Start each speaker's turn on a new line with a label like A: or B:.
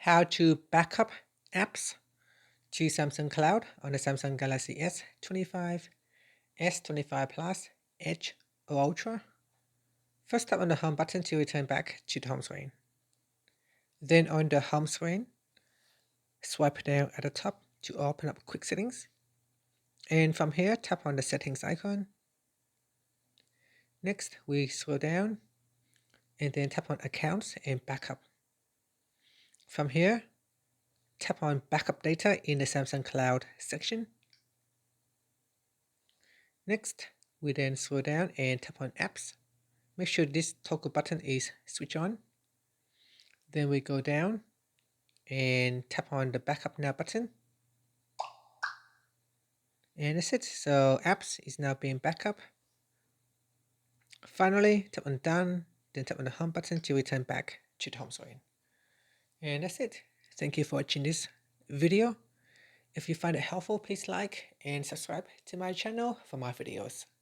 A: how to backup apps to Samsung Cloud on the Samsung Galaxy S25, S25 Plus, Edge or Ultra. First tap on the home button to return back to the home screen. Then on the home screen, swipe down at the top to open up quick settings. And from here, tap on the settings icon. Next, we scroll down and then tap on accounts and backup. From here, tap on backup data in the Samsung Cloud section. Next, we then scroll down and tap on apps. Make sure this toggle button is switched on. Then we go down and tap on the backup now button. And that's it. So apps is now being backup. Finally, tap on done, then tap on the home button to return back to the home screen. And that's it. Thank you for watching this video. If you find it helpful, please like and subscribe to my channel for more videos.